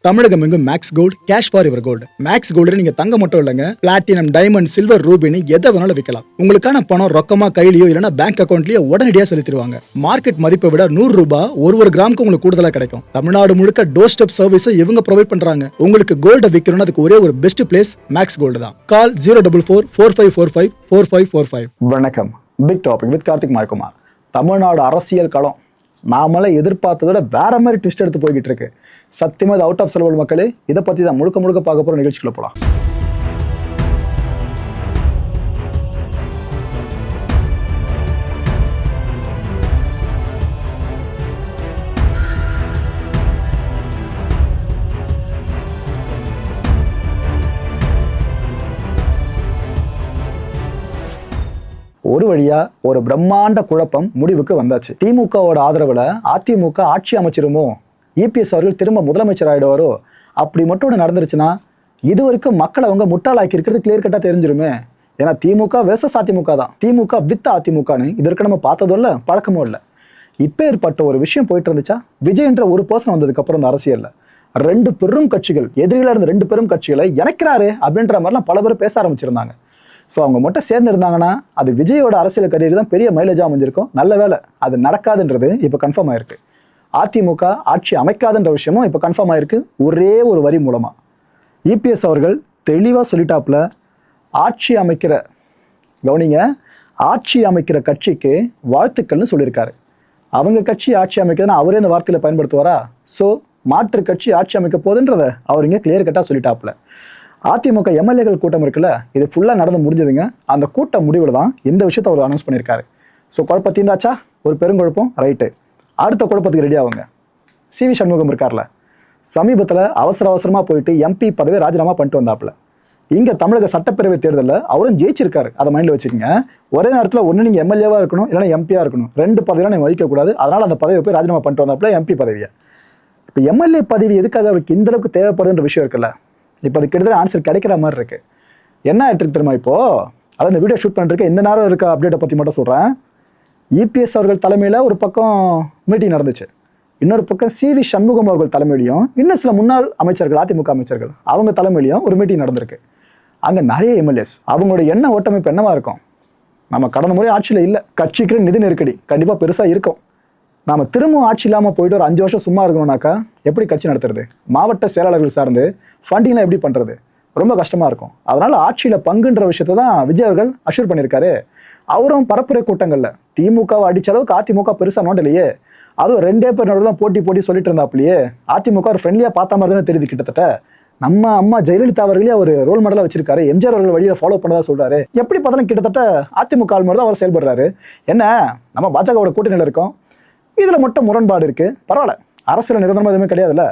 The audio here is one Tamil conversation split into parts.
தமிழகம் எங்கும் Max Gold cash for your gold. Max Gold நீங்க தங்க மட்டும் இல்லைங்க, பிளாட்டினம், டைமண்ட், சில்வர், ரூபினி எதை வேணாலும் விற்கலாம். உங்களுக்கான பணம் ரொக்கமா கையிலயோ இல்லைன்னா பேங்க் அக்கௌண்ட்லயோ உடனடியாக செலுத்திடுவாங்க. மார்க்கெட் மதிப்பை விட 100 ரூபாய் ஒரு கிராமுக்கு உங்களுக்கு கூடுதலாக கிடைக்கும். தமிழ்நாடு முழுக்க டோர் ஸ்டெப் சர்வீஸும் இவங்க ப்ரொவைட் பண்றாங்க. உங்களுக்கு கோல்ட விற்கணும்னு அதுக்கு ஒரே ஒரு பெஸ்ட் பிளேஸ் மேக்ஸ் கோல்டு தான். கால் 04445454545. வணக்கம். Big topic with Karthik Mayakumar. Tamil Nadu அரசியல் களம் நாமளே எதிர்பார்த்ததோட வேற மாதிரி ட்விஸ்ட் எடுத்து போய்கிட்டு இருக்கு. சத்தியமா இது அவுட் ஆஃப் செலவல் மக்களே. இதை பத்தி தான் முழுக்க பார்க்க போற நிகழ்ச்சிக்குள்ள போலாம். ஒரு வழியா ஒரு பிரம்மாண்ட குழப்பம் முடிவுக்கு வந்தாச்சு. திமுகவோட ஆதரவுல அதிமுக ஆட்சி அமைச்சிருமோ, இபிஎஸ் அவர்கள் திரும்ப முதலமைச்சர் ஆயிடுவாரோ, அப்படி மட்டும் நடந்துருச்சுன்னா இது வரைக்கும் மக்களை அவங்க முட்டாளாக்கி இருக்கிறது கிளியர் கட்டா தெரிஞ்சிருமே. ஏன்னா திமுக வேர்சஸ் அதிமுக தான், திமுக வித் அதிமுகன்னு இதற்கு நம்ம பார்த்ததும் இல்லை, பழக்கமும் இல்லை. இப்போ ஏற்பட்ட ஒரு விஷயம் போயிட்டு இருந்துச்சா, விஜய்ன்ற ஒரு பர்சன் வந்ததுக்கு அப்புறம் இந்த அரசியல்ல 2 பெரும் கட்சிகள், எதிரிகளா இருந்த 2 பெரும் கட்சிகளை இணைக்கிறாரு அப்படின்ற மாதிரிலாம் பல பேர் பேச ஆரம்பிச்சிருந்தாங்க. ஸோ அவங்க மட்டும் சேர்ந்து இருந்தாங்கன்னா அது விஜயோட அரசியல் கரியர் தான் பெரிய மைலேஜாக அமைஞ்சிருக்கும். நல்ல வேலை அது நடக்காதுன்றது இப்போ கன்ஃபார்ம் ஆயிருக்கு. அதிமுக ஆட்சி அமைக்காதுன்ற விஷயமும் இப்போ கன்ஃபார்ம் ஆயிருக்கு. ஒரே ஒரு வரி மூலமாக இபிஎஸ் அவர்கள் தெளிவாக சொல்லிட்டாப்புல, ஆட்சி அமைக்கிற கவனிங்க, ஆட்சி அமைக்கிற கட்சிக்கு வாழ்த்துக்கள்னு சொல்லியிருக்காரு. அவங்க கட்சி ஆட்சி அமைக்கிறதுனா அவரே இந்த வார்த்தையில் பயன்படுத்துவாரா? ஸோ மாற்று கட்சி ஆட்சி அமைக்க போகுதுன்றதை அவர் இங்கே கிளியர் கட்டாக சொல்லிட்டாப்புல. அதிமுக எம்எல்ஏக்கள் கூட்டம் இருக்குல்ல, இது ஃபுல்லாக நடந்து முடிஞ்சதுங்க. அந்த கூட்டம் முடிவில் தான் இந்த விஷயத்தை அவர் அனௌன்ஸ் பண்ணியிருக்காரு. ஸோ குழப்பம் தீர்ந்தாச்சா? ஒரு பெருங்குழப்பம் ரைட்டு. அடுத்த குழப்பத்துக்கு ரெடி ஆகுங்க. சிவி சண்முகம் இருக்கார்ல, சமீபத்தில் அவசரமாக போயிட்டு எம்பி பதவியை ராஜினாமா பண்ணிட்டு வந்தாப்புல. இங்கே தமிழக சட்டப்பேரவை தேர்தலில் அவரும் ஜெயிச்சிருக்காரு. அதை மைண்டில் வச்சுக்கோங்க. ஒரே நேரத்தில் ஒன்று நீங்கள் எம்எல்ஏவாக இருக்கணும், இல்லைனா எம்பியாக இருக்கணும். 2 பதவியெலாம் நீங்கள் வகிக்கக்கூடாது. அதனால் அந்த பதவியை போய் ராஜினாமா பண்ணிட்டு வந்தாப்புல எம்பி பதவியை. இப்போ எம்எல்ஏ பதவி எதுக்காக அவருக்கு இந்த அளவுக்கு தேவைப்படுதுன்ற விஷயம் இருக்குல்ல, இப்போ அது கிட்டத்தட்ட ஆன்சர் கிடைக்கிற மாதிரி இருக்கு. என்ன ஆயிட்டு தெரியுமா? இப்போ அதை இந்த வீடியோ ஷூட் பண்ணிருக்கேன், இந்த நேரம் இருக்க அப்டேட்டை பற்றி மட்டும் சொல்கிறேன். இபிஎஸ் அவர்கள் தலைமையில் ஒரு பக்கம் மீட்டிங் நடந்துச்சு, இன்னொரு பக்கம் சிவி சண்முகம் அவர்கள் தலைமையிலையும் இன்னும் சில முன்னாள் அமைச்சர்கள், அதிமுக அமைச்சர்கள் அவங்க தலைமையிலையும் ஒரு மீட்டிங் நடந்திருக்கு. அங்கே நிறைய எம்எல்ஏஸ், அவங்களோட எண்ண ஓட்டமைப்பு என்னவா இருக்கும்? நம்ம கடந்த முறை ஆட்சியில் இல்லை, கட்சிக்கு நிதி நெருக்கடி கண்டிப்பாக பெருசாக இருக்கும். நாம் திரும்பவும் ஆட்சி இல்லாமல் போயிட்டு ஒரு 5 வருஷம் சும்மா இருக்கணும்னாக்கா எப்படி கட்சி நடத்துறது? மாவட்ட செயலாளர்கள் சார்ந்து ஃபண்டிங்லாம் எப்படி பண்ணுறது? ரொம்ப கஷ்டமாக இருக்கும். அதனால் ஆட்சியில் பங்குன்ற விஷயத்தை தான் விஜய் அவர்கள் அஷ்யூர் பண்ணியிருக்காரு. அவரும் பரப்புரை கூட்டங்களில் திமுகவை அடித்த அளவுக்கு அதிமுக பெருசாக நோண்டலையே, அதுவும் 2 பேர் நடுவில் தான் போட்டி சொல்லிட்டு இருந்தாப்லையே. அதிமுக ஒரு ஃப்ரெண்ட்லியாக பார்த்த மாதிரி தானே தெரியுது. கிட்டத்தட்ட நம்ம அம்மா ஜெயலலிதா அவர்களே அவர் ரோல் மாடலாக வச்சிருக்காரு, எம்ஜிஆர் அவர்கள் வழியில் ஃபாலோ பண்ணதா சொல்கிறாரு. எப்படி பார்த்தாலும் கிட்டத்தட்ட அதிமுக ஆள் மாதிரி தான் அவர் செயல்படுறாரு. என்ன, நம்ம பாஜகவோட கூட்டணியில் இருக்கோம், இதில் மட்டும் முரண்பாடு இருக்குது, பரவாயில்ல, அரசியல் நிரந்தரமாக எதுவுமே கிடையாதுல்ல.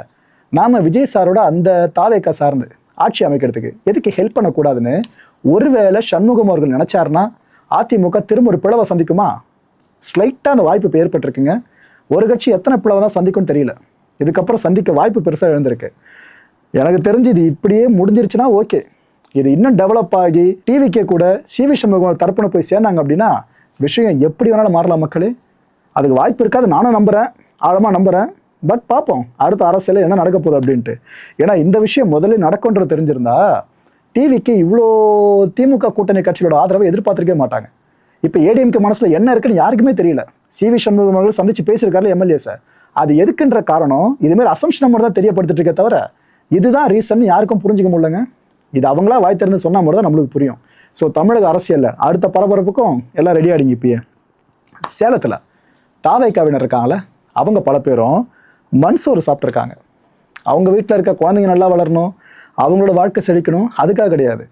நாம் விஜய் சாரோட அந்த தாவேக்கா சார்ந்து ஆட்சி அமைக்கிறதுக்கு எதுக்கு ஹெல்ப் பண்ணக்கூடாதுன்னு ஒருவேளை சண்முகம் அவர்கள் நினைச்சாருன்னா அதிமுக திரும்ப ஒரு பிளவை சந்திக்குமா? ஸ்லைட்டாக அந்த வாய்ப்பு இப்போ ஏற்பட்டிருக்குங்க. ஒரு கட்சி எத்தனை பிளவை தான் சந்திக்கும்னு தெரியல, இதுக்கப்புறம் சந்திக்க வாய்ப்பு பெருசாக எழுந்திருக்கு. எனக்கு தெரிஞ்சு இது இப்படியே முடிஞ்சிருச்சுன்னா ஓகே. இது இன்னும் டெவலப் ஆகி டிவிக்கே கூட சிவி சண்முகம் தரப்புன போய் சேர்ந்தாங்க அப்படின்னா விஷயம் எப்படி வேணாலும் மாறலாம் மக்களே. அதுக்கு வாய்ப்பு இருக்காது, நானும் நம்புகிறேன், ஆழமாக நம்புகிறேன். பட் பார்ப்போம் அடுத்த அரசியல் என்ன நடக்க போகுது அப்படின்ட்டு. ஏன்னா இந்த விஷயம் முதல்ல நடக்கும்ன்றது தெரிஞ்சிருந்தா டிவிக்கு இவ்வளோ திமுக கூட்டணி கட்சியோட ஆதரவை எதிர்பார்த்துருக்கவே மாட்டாங்க. இப்போ ஏடிஎம்கே மனசில் என்ன இருக்குன்னு யாருக்குமே தெரியல. சிவி சண்முகம் அவர்கள் சந்திச்சு பேசியிருக்காரு எம்எல்ஏஸை. அது எதுக்குன்ற காரணம் இதுமாரி அசம்ஷன் மட்டும் தான் தெரியப்படுத்திட்டு இருக்கே தவிர இதுதான் ரீசன் யாருக்கும் புரிஞ்சிக்க முடியலங்க. இது அவங்களா வாய் திறந்து சொன்னால் மட்டும் தான் நம்மளுக்கு புரியும். ஸோ தமிழக அரசியலில் அடுத்த பரபரப்புக்கும் எல்லாம் ரெடி ஆகிடுங்க. இப்பயே சேலத்தில் தாவேக்காவினர் இருக்காங்களே, அவங்க பல பேரும் மண்சோறு சாப்பிட்ருக்காங்க. அவங்க வீட்டில் இருக்க குழந்தைங்க நல்லா வளரணும், அவங்களோட வாழ்க்கை செழிக்கணும், அதுக்காக கிடையாது,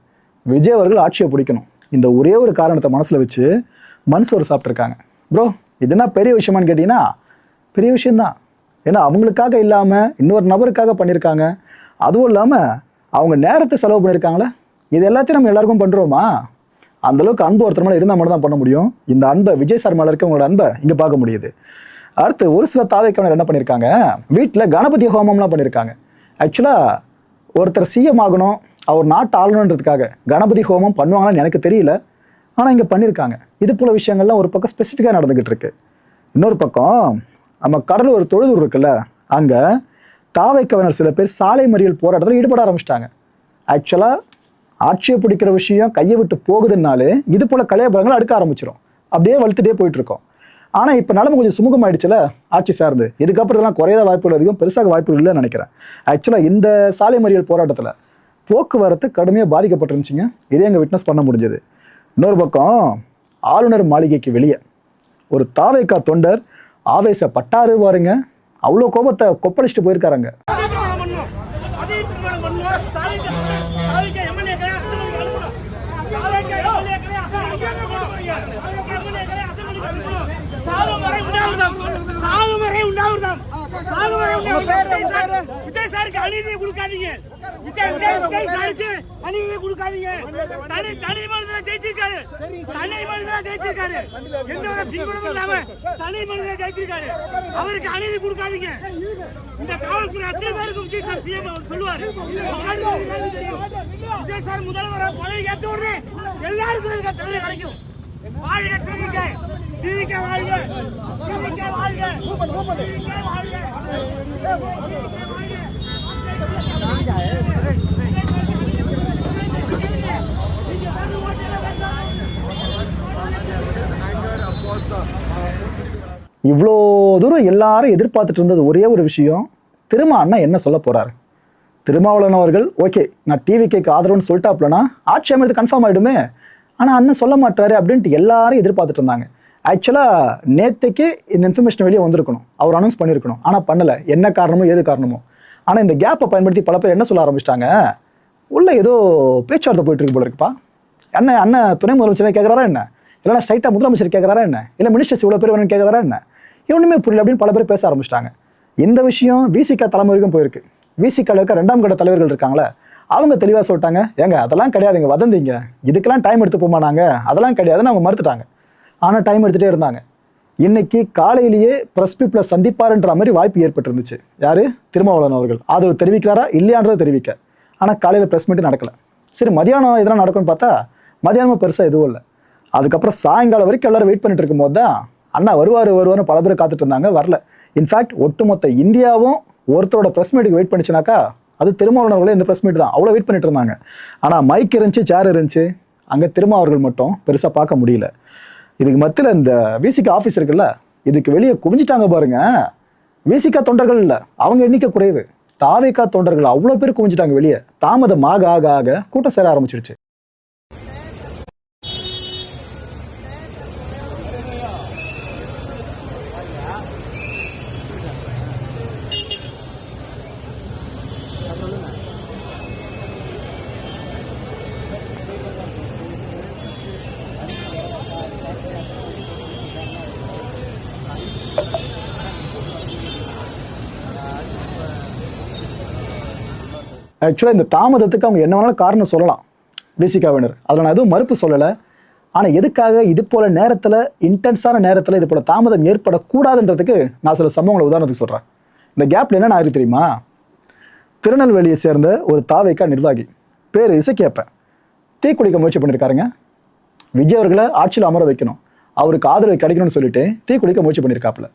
விஜய் அவர்கள் ஆட்சியை பிடிக்கணும், இந்த ஒரே ஒரு காரணத்தை மனசில் வச்சு மண்சோறு சாப்பிட்ருக்காங்க. ப்ரோ இது என்ன பெரிய விஷயமானு கேட்டிங்கன்னா பெரிய விஷயந்தான். ஏன்னா அவங்களுக்காக இல்லாமல் இன்னொரு நபருக்காக பண்ணியிருக்காங்க. அதுவும் இல்லாமல் அவங்க நேரத்தை செலவு பண்ணியிருக்காங்களே, இது எல்லாத்தையும் நம்ம எல்லாருக்கும் பண்ணுறோமா? அந்தளவுக்கு அன்பு ஒருத்தர் மேலே இருந்தால் மட்டும் தான் பண்ண முடியும். இந்த அன்பை விஜய் சார் மேலே இருக்க உங்களோட அன்பை இங்கே பார்க்க முடியுது. அடுத்து ஒரு சில தாவேக்கவினர் என்ன பண்ணியிருக்காங்க, வீட்டில் கணபதி ஹோமம்லாம் பண்ணியிருக்காங்க. ஆக்சுவலாக ஒருத்தர் சிஎம் ஆகணும், அவர் நாட்டு ஆளணுன்றதுக்காக கணபதி ஹோமம் பண்ணுவாங்கன்னு எனக்கு தெரியல, ஆனால் இங்கே பண்ணியிருக்காங்க. இது போல விஷயங்கள்லாம் ஒரு பக்கம் ஸ்பெசிஃபிக்காக நடந்துக்கிட்டு இருக்கு. இன்னொரு பக்கம் நம்ம கடலூர் தொழுதூர் இருக்குல்ல, அங்கே தாவேக்கவினர் சில பேர் சாலை மறியல் போராட்டத்தில் ஈடுபட ஆரம்பிச்சிட்டாங்க. ஆக்சுவலாக ஆட்சியை பிடிக்கிற விஷயம் கையை விட்டு போகுதுன்னாலே இது போல கலையபரங்களை அடுக்க ஆரம்பிச்சிடும், அப்படியே வளர்த்துட்டே போயிட்டு இருக்கோம். ஆனால் இப்போ நிலைமை கொஞ்சம் சுமூகமாயிடுச்சுல ஆட்சி சார்ந்து, இதுக்கப்புறம் இதெல்லாம் குறையாத வாய்ப்புகள் அதிகம், பெருசாக வாய்ப்புகள் இல்லைன்னு நினைக்கிறேன். ஆக்சுவலாக இந்த சாலை மறியல் போராட்டத்தில் போக்குவரத்து கடுமையாக பாதிக்கப்பட்டிருந்துச்சிங்க. இதே எங்கள் விட்னஸ் பண்ண முடிஞ்சது. இன்னொரு பக்கம் ஆளுநர் மாளிகைக்கு வெளியே ஒரு தாவேக்கா தொண்டர் ஆவேசப்பட்டாரு பாருங்க, அவ்வளோ கோபத்தை கொப்பளிச்சுட்டு போயிருக்காருங்க. விஜய் சாருக்கு அநீதியை கொடுக்காதீங்க, விஜய் சாருக்கு அநீதியை கொடுக்காதீங்க. தனி மனிதனை ஜெயிச்சிருக்காரு, தனி மனிதனை ஜெயிச்சிருக்காரு, எந்த ஒரு பின்புலமும் இல்லாம தனி மனிதனை ஜெயிச்சிருக்காரு. அவருக்கு அநீதி கொடுக்காதீங்க. இந்த காவல்துறை அத்தனை பேருக்கு விஜய் சார் சிஎம் சொல்லுவாரு. விஜய் சார் முதல்வர் பதவி ஏற்ற உடனே எல்லாருக்கும் தண்டனை கிடைக்கும். வாழ்க டிவிகே, டிவிகே வாழ்க, டிவிகே வாழ்க, டிவிகே வாழ்க. இவ்வளோ தூரம் எல்லாரும் எதிர்பார்த்துட்டு இருந்தது ஒரே ஒரு விஷயம், திரும்ப அண்ணா என்ன சொல்ல போறாரு. திருமாவளவன் அவர்கள் ஓகே நான் டிவிகேக்கு ஆதரவுன்னு சொல்லிட்டாப்லனா ஆட்சி அமைறது கன்ஃபார்ம் ஆகிடுமே, ஆனால் அண்ணன் சொல்ல மாட்டாரு அப்படின்ட்டு எல்லாரும் எதிர்பார்த்துட்டு இருந்தாங்க. ஆக்சுவலாக நேற்றுக்கு இந்த இன்ஃபர்மேஷன் வெளியே வந்திருக்கணும், அவர் அனௌன்ஸ் பண்ணியிருக்கணும், ஆனால் பண்ணலை. என்ன காரணமோ ஏது காரணமோ. ஆனால் இந்த கேப்பை பயன்படுத்தி பல பேர் என்ன சொல்ல ஆரம்பிச்சிட்டாங்க, உள்ள ஏதோ பேச்சுவார்த்தை போயிட்டு இருக்கு போல இருக்குப்பா. அண்ணன் துணை முதலமைச்சர் கேட்குறாரா என்ன, இல்லைனா ஸ்ட்ரைட்டாக முதலமைச்சர் கேட்குறாரா என்ன, இல்லை மினிஸ்டர்ஸ் இவ்வளோ பேர் வேணும்னு கேட்குறாரா என்ன, ஒன்றுமே புரியல அப்படின்னு பல பேர் பேச ஆரம்பிச்சிட்டாங்க. இந்த விஷயம் விசிகா தலைமை வரைக்கும் போயிருக்கு. விசிகாவில் இருக்க 2ஆம் கட்ட தலைவர்கள் இருக்காங்களே, அவங்க தெளிவாக சொல்லிட்டாங்க, ஏங்க அதெல்லாம் கிடையாதுங்க, வதந்திங்க, இதுக்கெல்லாம் டைம் எடுத்து போமா நாங்கள், அதெல்லாம் கிடையாதுன்னு அவங்க மறுத்துட்டாங்க. ஆனால் டைம் எடுத்துகிட்டே இருந்தாங்க. இன்னைக்கு காலையிலேயே ப்ரெஸ் பீப்பிளை சந்திப்பாருன்ற மாதிரி வாய்ப்பு ஏற்பட்டுருந்துச்சு. யார், திருமாவளவன் அவர்கள் ஆதரவு தெரிவிக்கிறாரா இல்லையான்றதை தெரிவிக்க. ஆனால் காலையில் ப்ரெஸ் மீட்டு நடக்கலை. சரி மதியானம் இதெல்லாம் நடக்கும்னு பார்த்தா மதியானமும் பெருசாக எதுவும் இல்லை. அதுக்கப்புறம் சாயங்காலம் வரைக்கும் எல்லாரும் வெயிட் பண்ணிட்டு இருக்கும் போது தான் அண்ணா வருவார்னு பல பேர் காத்துட்டு இருந்தாங்க, வரல. இன்ஃபேக்ட் ஒட்டுமொத்த இந்தியாவும் ஒருத்தரோட ப்ரெஸ் மீட்டுக்கு வெயிட் பண்ணிச்சுனாக்கா அது திருமாவளவர்களே இந்த ப்ரெஸ் மீட் தான், அவ்வளோ வெயிட் பண்ணிட்டு இருந்தாங்க. ஆனால் மைக் இருந்துச்சு, சேர் இருந்துச்சு, அங்கே திருமாவர்கள் மட்டும் பெருசாக பார்க்க முடியல. இதுக்கு மத்தியில் இந்த விசிகா ஆஃபீஸ் இருக்குல்ல, இதுக்கு வெளியே குவிஞ்சிட்டாங்க பாருங்க. விசிகா தொண்டர்கள் இல்லை, அவங்க எண்ணிக்கை குறைவு. தாவேக்கா தொண்டர்கள் அவ்வளோ பேர் குவிஞ்சிட்டாங்க வெளியே. தாமதமாக ஆக ஆக கூட்டம் சேர ஆரம்பிச்சிருச்சு. ஆக்சுவலாக இந்த தாமதத்துக்கு அவங்க என்ன வேணாலும் காரணம் சொல்லலாம் விசிகாவினர், அதில் நான் எதுவும் மறுப்பு சொல்லலை. ஆனால் எதுக்காக இது போல் நேரத்தில், இன்டென்ஸான நேரத்தில் இது போல் தாமதம் ஏற்படக்கூடாதுன்றதுக்கு நான் சில சம்பவங்களை உதாரணத்துக்கு சொல்கிறேன். இந்த கேப்பில் என்ன ஆயிருக்கு தெரியுமா, திருநெல்வேலியை சேர்ந்த ஒரு தாவேக்கா நிர்வாகி பேர் இசக்கியப்பன் தீக்குளிக்க முயற்சி பண்ணியிருக்காருங்க. விஜய் அவர்களை ஆட்சியில் அமர வைக்கணும், அவருக்கு ஆதரவு கிடைக்கணும்னு சொல்லிட்டு தீக்குளிக்க முயற்சி பண்ணியிருக்காப்புல.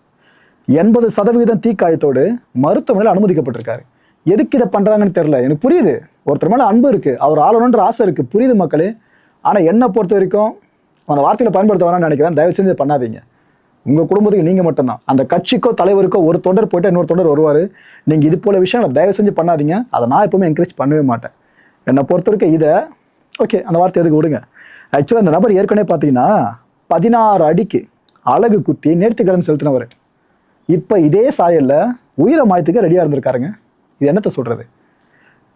80% தீக்காயத்தோடு மருத்துவமனையில் அனுமதிக்கப்பட்டிருக்காரு. எதுக்கு இதை பண்ணுறாங்கன்னு தெரில, எனக்கு புரியுது, ஒருத்தர் மேலே அன்பு இருக்குது, அவர் ஆளணுன்ற ஆசை இருக்குது, புரியுது மக்களே. ஆனால் என்னை பொறுத்த வரைக்கும் அந்த வார்த்தையில் பயன்படுத்த வேணாம்னு நினைக்கிறேன். தயவு செஞ்சு பண்ணாதீங்க. உங்கள் குடும்பத்துக்கு நீங்கள் மட்டும்தான், அந்த கட்சிக்கோ தலைவருக்கோ ஒரு தொண்டர் போய்ட்டு இன்னொரு தொண்டர் வருவார். நீங்கள் இது போல விஷயங்களை தயவு செஞ்சு பண்ணாதீங்க. அதை நான் எப்பவுமே என்கரேஜ் பண்ணவே மாட்டேன். என்னை பொறுத்த வரைக்கும் இதை ஓகே, அந்த வார்த்தை எதுக்கு விடுங்க. ஆக்சுவலாக அந்த நபர் ஏற்கனவே பார்த்தீங்கன்னா 16 அடிக்கு அழகு குத்தி நேர்த்திக்கடன் செலுத்தினவர். இப்போ இதே சாயலில் உயிரை மாயத்துக்கு ரெடியாக இருந்திருக்காருங்க. இது என்னத்தை சொல்கிறது,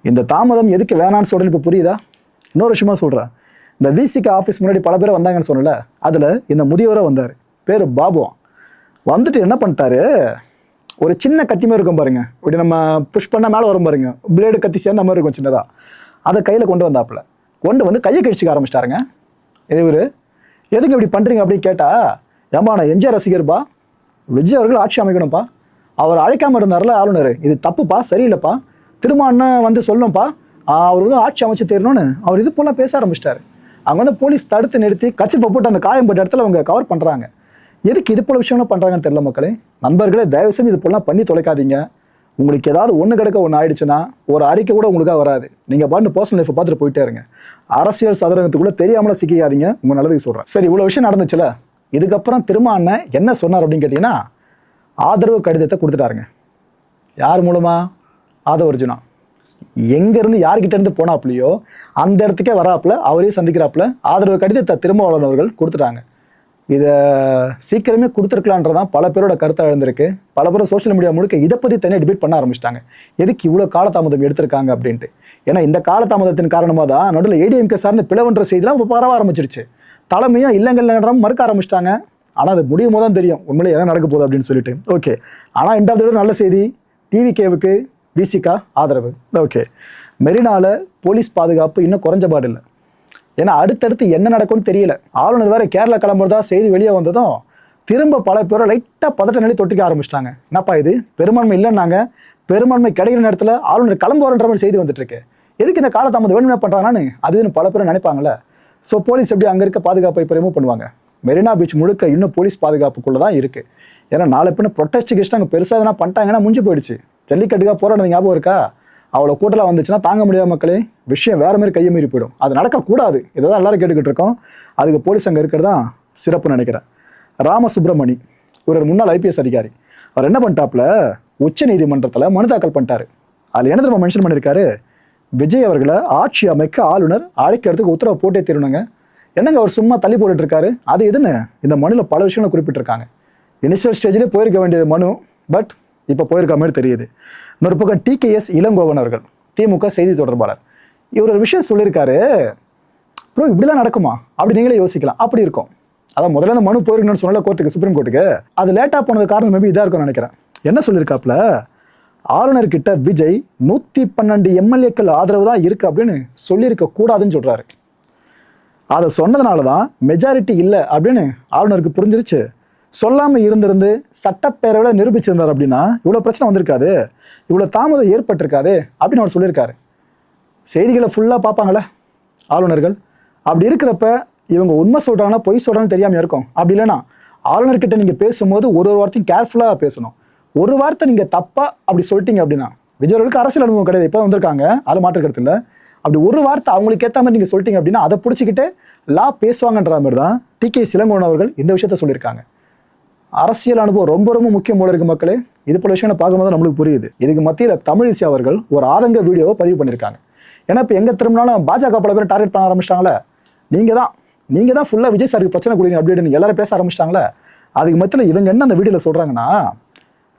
இந்த தாமதம் எதுக்கு வேணான்னு சொல்கிறேன்னு இப்போ புரியுதா? இன்னொரு விஷயமா சொல்கிறேன், இந்த விசிகா ஆஃபீஸ் முன்னாடி பல பேர் வந்தாங்கன்னு சொன்னல, அதில் இந்த முதியவராக வந்தார், பேர் பாபுவா. வந்துட்டு என்ன பண்ணிட்டாரு, ஒரு சின்ன கத்தி மாதிரி இருக்கும் பாருங்க, இப்படி நம்ம புஷ் பண்ணால் மேலே வரும் பாருங்க, பிளேடு கத்தி சேர்ந்த மாதிரி இருக்கும் சின்னதாக, அதை கையில் கொண்டு வந்தாப்புல. கொண்டு வந்து கையை கழிச்சிக்க ஆரம்பிச்சிட்டாருங்க. இவர் எதுக்கு இப்படி பண்ணுறீங்க அப்படின்னு கேட்டால், ஏம்பா நான் எம்ஜிஆர் ரசிகர்ப்பா, விஜய் அவர்கள் ஆட்சி அமைக்கணும்ப்பா, அவர் அழைக்காமல் இருந்தார்ல ஆளுநர், இது தப்புப்பா, சரியில்லைப்பா, திரும்ப அண்ணன் வந்து சொல்லணும்ப்பா, அவர் வந்து ஆட்சி அமைச்சு தரணும்னு அவர் இது போல பேச ஆரம்பிச்சிட்டாரு. அவங்க வந்து போலீஸ் தடுத்து நிறுத்தி கட்சி போட்டு அந்த காயம் போட்ட இடத்துல அவங்க கவர் பண்ணுறாங்க. எதுக்கு இது போல விஷயங்களும் பண்ணுறாங்கன்னு தெரியல மக்களே. நண்பர்களே, தயவு செஞ்சு இது போலாம் பண்ணி தொலைக்காதீங்க. உங்களுக்கு ஏதாவது ஒன்று கிடக்க ஒன்று ஆயிடுச்சுன்னா ஒரு அறிக்கை கூட உங்களுக்காக வராது. நீங்கள் பாட்டு பர்சனல் லைஃப்பை பார்த்துட்டு போயிட்டே இருங்க. அரசியல் சதுரங்கத்துக்குள்ளே தெரியாமல சிக்காதீங்க. உங்கள் நல்லதுக்கு சொல்கிறேன். சரி, இவ்வளோ விஷயம் நடந்துச்சுல, இதுக்கப்புறம் திரும்ப அண்ணன் என்ன சொன்னார் அப்படின்னு கேட்டிங்கன்னா, ஆதரவு கடிதத்தை கொடுத்துட்டாருங்க. யார் மூலமா? ஆதவ அர்ஜுனா. எங்கேருந்து யார்கிட்டேருந்து போனாப்புலையோ அந்த இடத்துக்கே வராப்புல அவரே சந்திக்கிறாப்புல ஆதரவு கடிதத்தை திருமாவளவன் அவர்கள் கொடுத்துட்டாங்க. இதை சீக்கிரமே கொடுத்துருக்கலான்றதான் பல பேரோட கருத்தாக எழுந்திருக்கு. பல பேரும் சோஷியல் மீடியா முழுக்க இதை பற்றி தனியாக டிபேட் பண்ண ஆரம்பிச்சிட்டாங்க. எதுக்கு இவ்வளோ காலதாமதம் எடுத்திருக்காங்க அப்படின்ட்டு. ஏன்னா இந்த காலதாமதத்தின் காரணமாக தான் நடுவில் ஏடிஎம்கே சார்ந்த பிளவுன்ற செய்திலாம் இப்போ பரவ ஆரம்பிச்சிருச்சு. தலைமையும் இல்லங்கள் மறுக்க ஆரம்பிச்சிட்டாங்க. ஆனால் அது முடியும் போது தான் தெரியும் உண்மையிலே என்ன நடக்க போகுது அப்படின்னு சொல்லிட்டு. ஓகே, ஆனால் ரெண்டாவது நல்ல செய்தி, டிவிகேவுக்கு விசிகா ஆதரவு. ஓகே, மெரினாவில் போலீஸ் பாதுகாப்பு இன்னும் குறைஞ்ச பாடு இல்லை. ஏன்னா அடுத்தடுத்து என்ன நடக்கும்னு தெரியல. ஆளுநர் வேறு கேரளா கிளம்புறதா செய்தி வெளியே வந்ததும் திரும்ப பல பேரை லைட்டாக பதட்ட நிலை தொட்டிக்க ஆரம்பிச்சிட்டாங்க. என்னப்பா இது, பெரும்பான்மை இல்லைன்னாங்க, பெரும்பான்மை கிடைக்கிற நேரத்தில் ஆளுநர் கிளம்புறன்ற மாதிரி செய்தி வந்துட்டு இருக்கு. எதுக்கு இந்த காலதாமதம் வேணும்னா பண்ணுறாங்கன்னு அதுன்னு பல பேர் நினைப்பாங்கல்ல. ஸோ போலீஸ் எப்படி அங்கே இருக்க பாதுகாப்பை இப்போ ரிமூவ் பண்ணுவாங்க? மெரினா பீச் முழுக்க இன்னும் போலீஸ் பாதுகாப்புக்குள்ளே தான் இருக்குது. ஏன்னா நாளை பின்ன ப்ரொட்டஸ்ட் கிஸ்ட் அங்கே பெருசாக எதனா பண்ணிட்டாங்கன்னா முடிஞ்சு போயிடுச்சு. ஜல்லிக்கட்டுக்காக போராடுறது ஞாபகம் இருக்கா? அவ்வளோ கூட்டலாம் வந்துச்சுன்னா தாங்க முடியாத மக்களே, விஷயம் வேறு மாதிரி கையை மீறி போயிடும். அது நடக்கக்கூடாது. இதை தான் எல்லாரும் கேட்டுக்கிட்டு இருக்கோம். அதுக்கு போலீஸ் அங்கே இருக்கிறதா சிறப்பு நினைக்கிறேன். ராமசுப்ரமணி ஒரு முன்னாள் ஐபிஎஸ் அதிகாரி, அவர் என்ன பண்ணிட்டாப்புல, உச்ச நீதிமன்றத்தில் மனு தாக்கல் பண்ணிட்டாரு. அதில் என்ன தெரியுமா மென்ஷன் பண்ணியிருக்காரு, விஜய் அவர்களை ஆட்சி அமைக்க ஆளுநர் அழைக்கிறதுக்கு உத்தரவு போட்டே தீரணுங்க. என்னங்க அவர் சும்மா தள்ளி போட்டுட்டு இருக்காரு? அது எதுன்னு இந்த மனுவில் பல விஷயங்களை குறிப்பிட்டிருக்காங்க. இனிஷியல் ஸ்டேஜ்லேயே போயிருக்க வேண்டியது மனு, பட் இப்போ போயிருக்க மாதிரி தெரியுது. இன்னொரு பக்கம் டிகேஎஸ் இளங்கோவன் அவர்கள், திமுக செய்தி தொடர்பாளர், இவர் ஒரு விஷயம் சொல்லியிருக்காரு. ப்ரோ இப்படிலாம் நடக்குமா அப்படி நீங்களே யோசிக்கலாம். அப்படி இருக்கும். அதான் முதல்ல அந்த மனு போயிருக்கணும்னு சொன்னால கோர்ட்டுக்கு, சுப்ரீம் கோர்ட்டுக்கு. அது லேட்டாக போனது காரணம் மேபி இதாக இருக்கும்னு நினைக்கிறேன். என்ன சொல்லியிருக்காப்புல, ஆளுநர்கிட்ட விஜய் 112 எம்எல்ஏக்கள் ஆதரவு தான் இருக்குது அப்படின்னு சொல்லியிருக்க கூடாதுன்னு சொல்கிறாரு. அதை சொன்னதுனால தான் மெஜாரிட்டி இல்லை அப்படின்னு ஆளுநருக்கு புரிஞ்சிருச்சு. சொல்லாமல் இருந்திருந்து சட்டப்பேரவையில் நிரூபிச்சிருந்தார் அப்படின்னா இவ்வளோ பிரச்சனை வந்திருக்காது, இவ்வளோ தாமதம் ஏற்பட்டிருக்காது அப்படின்னு அவர் சொல்லியிருக்காரு. செய்திகளை ஃபுல்லாக பார்ப்பாங்களே ஆளுநர்கள். அப்படி இருக்கிறப்ப இவங்க உண்மை சொல்கிறாங்கன்னா பொய் சொல்கிறான்னு தெரியாமல் இருக்கும். அப்படி இல்லைன்னா ஆளுநர்கிட்ட நீங்கள் பேசும்போது ஒரு வார்த்தையும் கேர்ஃபுல்லாக பேசணும். ஒரு வார்த்தை நீங்கள் தப்பாக அப்படி சொல்லிட்டீங்க அப்படின்னா, விஜயவர்களுக்கு அரசியல் அனுபவம் கிடையாது, இப்போ வந்திருக்காங்க, அது மாற்றுக்கிறது இல்லை. அப்படி ஒரு வார்த்தை அவங்களுக்கு ஏற்ற மாதிரி நீங்கள் சொல்லிட்டீங்க அப்படின்னா அதை பிடிச்சிக்கிட்டு லா பேசுவாங்கன்ற மாதிரி தான் டிகேஎஸ் இளங்கோவன் அவர்கள் இந்த விஷயத்த சொல்லியிருக்காங்க. அரசியல் அனுபவம் ரொம்ப ரொம்ப முக்கியம் போல இருக்கு மக்களே. இது போல விஷயம் பார்க்கும்போது நம்மளுக்கு புரியுது. இதுக்கு மத்தியில் தமிழிசை அவர்கள் ஒரு ஆதங்க வீடியோவை பதிவு பண்ணியிருக்காங்க. ஏன்னா இப்போ எங்கே திரும்பினாலும் பாஜக பல பேர் டார்கெட் பண்ண ஆரம்பிச்சிட்டாங்களே. நீங்கள் தான் ஃபுல்லாக விஜய் சாருக்கு பிரச்சனை கொடுங்க அப்படின்னு எல்லாரும் பேச ஆரம்பிச்சிட்டாங்களே. அதுக்கு மத்தியில் இவங்க என்ன அந்த வீடியோவில் சொல்கிறாங்கன்னா,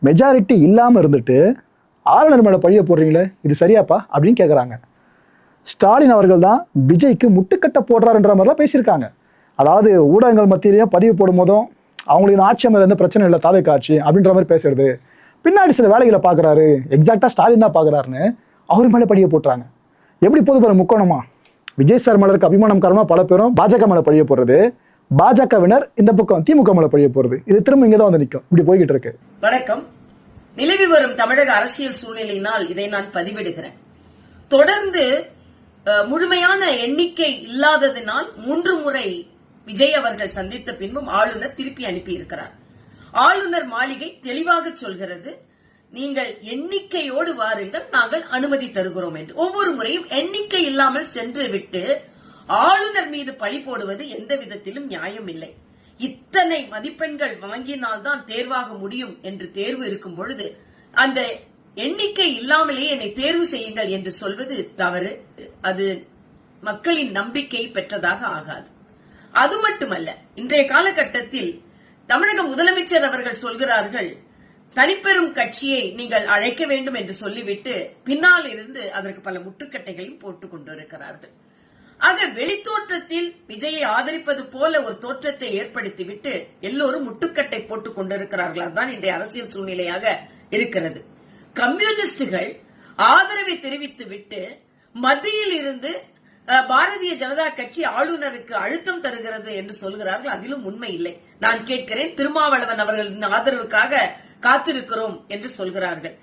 மெஜாரிட்டி இல்லாமல் இருந்துட்டு ஆளுநர் மேலே பழிய போடுறீங்களே, இது சரியாப்பா அப்படின்னு கேட்குறாங்க. ஸ்டாலின் அவர்கள் தான் விஜய்க்கு முட்டுக்கட்டை போடுறாருன்ற மாதிரிலாம் பேசியிருக்காங்க. அதாவது ஊடகங்கள் மத்தியிலையும் பதிவு போடும் போதும் அவங்களுக்கு இந்த ஆட்சி அமைதியில் எந்த பிரச்சனை இல்லை, தாவே காட்சி அப்படின்ற மாதிரி பேசுறது, பின்னாடி சில வேலைகளை பார்க்குறாரு, எக்ஸாக்டாக ஸ்டாலின் தான் பார்க்குறாருன்னு அவர் மேலே பழிய போட்டுறாங்க. எப்படி போது பாருங்க முக்கோணமா. விஜய் சார் மேலே இருக்க அபிமானம் காரணமாக பல பேரும் பாஜக மேலே பழிய போடுறது, பாஜகவினர் இந்த பக்கம் திமுக மேலே பழிய போடுறது, இது திரும்ப இங்கே தான் வந்து நிற்கும். இப்படி போய்கிட்டு இருக்கு. வணக்கம். நிலவி வரும் தமிழக அரசியல் சூழ்நிலையினால் இதை நான் பதிவிடுகிறேன். தொடர்ந்து முழுமையான எண்ணிக்கை இல்லாததினால் 3 முறை விஜய் அவர்கள் சந்தித்த பின்பும் ஆளுநர் திருப்பி அனுப்பி இருக்கிறார். ஆளுநர் மாளிகை தெளிவாக சொல்கிறது, நீங்கள் எண்ணிக்கையோடு வாருங்கள், நாங்கள் அனுமதி தருகிறோம் என்று. ஒவ்வொரு முறையும் எண்ணிக்கை இல்லாமல் சென்று விட்டு ஆளுநர் மீது பழி போடுவது எந்த விதத்திலும் நியாயம் இல்லை. இத்தனை மதிப்பெண்கள் வாங்கினால்தான் தேர்வாக முடியும் என்று தேர்வு இருக்கும் பொழுது அந்த எண்ணிக்கை இல்லாமலே என்னை தேர்வு செய்யுங்கள் என்று சொல்வது தவறு. அது மக்களின் நம்பிக்கை பெற்றதாக ஆகாது. அது மட்டுமல்ல, இன்றைய காலகட்டத்தில் தமிழக முதலமைச்சர் அவர்கள் சொல்கிறார்கள், தனிப்பெரும் கட்சியை நீங்கள் அழைக்க வேண்டும் என்று சொல்லிவிட்டு பின்னால் இருந்து அதற்கு பல முட்டுக்கட்டைகளையும் போட்டுக் கொண்டிருக்கிறார்கள். ஆக வெளித்தோற்றத்தில் விஜயை ஆதரிப்பது போல ஒரு தோற்றத்தை ஏற்படுத்திவிட்டு எல்லோரும் முட்டுக்கட்டை போட்டுக் கொண்டிருக்கிறார்கள். அதுதான் இன்றைய அரசியல் சூழ்நிலையாக இருக்கிறது. கம்யூனிஸ்டுகள் ஆதரவை தெரிவித்து விட்டு மத்தியில் இருந்து பாரதிய ஜனதா கட்சி ஆளுநருக்கு அழுத்தம் தருகிறது என்று சொல்கிறார்கள். அதிலும் உண்மை இல்லை. நான் கேட்கிறேன், திருமாவளவன் அவர்களின் ஆதரவுக்காக காத்திருக்கிறோம் என்று சொல்கிறார்கள்.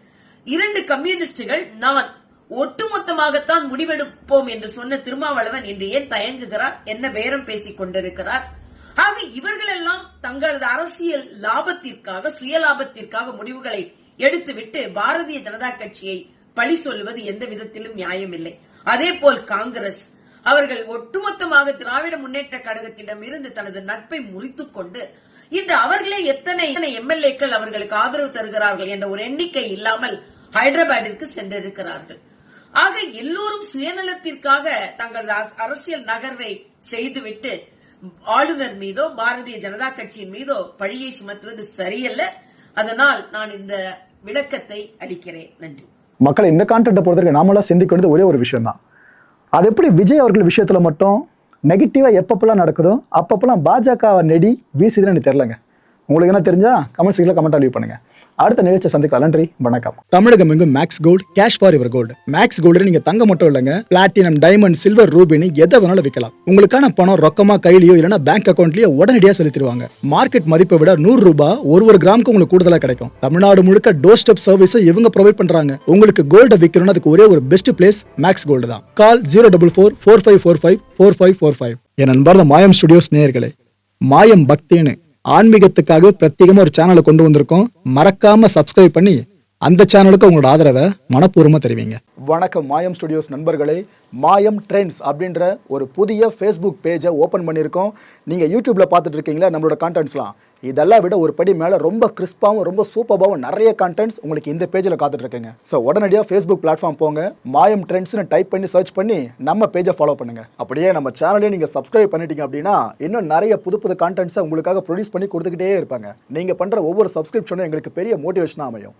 2 கம்யூனிஸ்டுகள் நான் ஒட்டுமொத்தமாகத்தான் முடிவெடுப்போம் என்று சொன்ன திருமாவளவன் இன்று ஏன் தயங்குகிறார்? என்ன பேரம் பேசிக் கொண்டிருக்கிறார்? ஆக இவர்கள் எல்லாம் தங்களது அரசியல் லாபத்திற்காக, சுய லாபத்திற்காக முடிவுகளை எடுத்துவிட்டு பாரதிய ஜனதா கட்சியை பழி சொல்லுவது எந்த விதத்திலும் நியாயமில்லை. அதே போல் காங்கிரஸ் அவர்கள் ஒட்டுமொத்தமாக திராவிட முன்னேற்ற கழகத்திடம் இருந்து தனது நட்பை முறித்துக் கொண்டு இன்று அவர்களே எத்தனை எம்எல்ஏக்கள் அவர்களுக்கு ஆதரவு தருகிறார்கள் என்ற ஒரு எண்ணிக்கை இல்லாமல் ஹைதராபாத்திற்கு சென்றிருக்கிறார்கள். ஆக எல்லோரும் சுயநலத்திற்காக தங்களது அரசியல் நகர்வை செய்துவிட்டு ஆளுநர் மீதோ பாரதிய ஜனதா கட்சியின் மீதோ பழியை சுமத்துவது சரியல்ல. அதனால் நான் இந்த விளக்கத்தை அளிக்கிறேன். நன்றி. மக்களை இந்த கான்டென்ட்டை பொறுத்தவரைக்கும் நாமெல்லாம் சிந்திக்க வேண்டியது ஒரே ஒரு விஷயம் தான். அது எப்படி விஜய் அவர்கள் விஷயத்துல மட்டும் நெகட்டிவாக எப்பப்பெல்லாம் நடக்குதோ அப்பப்பெல்லாம் பாஜக நெடி வீசுதுன்னு எனக்கு தெரிலங்க. உங்களுக்கு என்ன தெரிஞ்சா கமெண்ட் செக்ஷனில் கமெண்ட் லீவ் பண்ணுங்க. அடுத்த நிகழ்ச்சியை சந்திக்கலாம். நன்றி, வணக்கம். தமிழகம் எங்கும் Max Gold, cash for your gold. Max Gold நீங்க தங்க மட்டும் இல்லைங்க, பிளாட்டினம், டைமண்ட், சில்வர், ரூபினி எதை வேணாலும் விற்கலாம். உங்களுக்கான பணம் ரொக்கமா கையிலயோ இல்லைன்னா பேங்க் அக்கௌண்ட்லயோ உடனடியாக செலுத்திடுவாங்க. மார்க்கெட் மதிப்பை விட 100 ரூபாய் ஒரு கிராமுக்கு உங்களுக்கு கூடுதலா கிடைக்கும். தமிழ்நாடு முழுக்க டோர் ஸ்டெப் சர்வீஸை இவங்க ப்ரொவைட் பண்றாங்க. உங்களுக்கு கோல்டை விற்கணும்னு அதுக்கு ஒரே ஒரு பெஸ்ட் பிளேஸ் மேக்ஸ் கோல்டு தான். கால் 04445454545. என் அன்பார்ந்த மாயம் ஸ்டுடியோஸ் நேயர்களே, மாயம் பக்தின்னு ஆன்மீகத்துக்காக பிரத்யேகமா ஒரு சேனலை கொண்டு வந்திருக்கோம். மறக்காம சப்ஸ்கிரைப் பண்ணி அந்த சேனலுக்கு உங்களோட ஆதரவை மனப்பூர்வமா தெரிவிங்க. வணக்கம் மாயம் ஸ்டுடியோஸ் நண்பர்களே. மாயம் ட்ரெண்ட்ஸ் அப்படின்ற ஒரு புதிய ஃபேஸ்புக் பேஜை ஓப்பன் பண்ணியிருக்கோம். நீங்கள் யூடியூப்பில் பார்த்துட்டு இருக்கீங்களா நம்மளோட கான்டென்ட்ஸ்லாம். இதெல்லாம் விட ஒரு படி மேலே ரொம்ப கிறிஸ்பாகவும் ரொம்ப சூப்பராகவும் நிறைய கான்டென்ட்ஸ் உங்களுக்கு இந்த பேஜில் காத்துட்ருக்குங்க. ஸோ உடனடியாக ஃபேஸ்புக் பிளாட்ஃபார்ம் போங்க, மாயம் ட்ரெண்ட்ஸ்னு டைப் பண்ணி சர்ச் பண்ணி நம்ம பேஜை ஃபாலோ பண்ணுங்கள். அப்படியே நம்ம சேனலையும் நீங்கள் சப்ஸ்கிரைப் பண்ணிட்டீங்க அப்படின்னா இன்னும் நிறைய புது கான்டென்ட்ஸை உங்களுக்காக ப்ரொடியூஸ் பண்ணி கொடுத்துக்கிட்டே இருப்பாங்க. நீங்கள் பண்ணுற ஒவ்வொரு சப்ஸ்கிரிப்ஷனும் எங்களுக்கு பெரிய மோட்டிவேஷனாக அமையும்.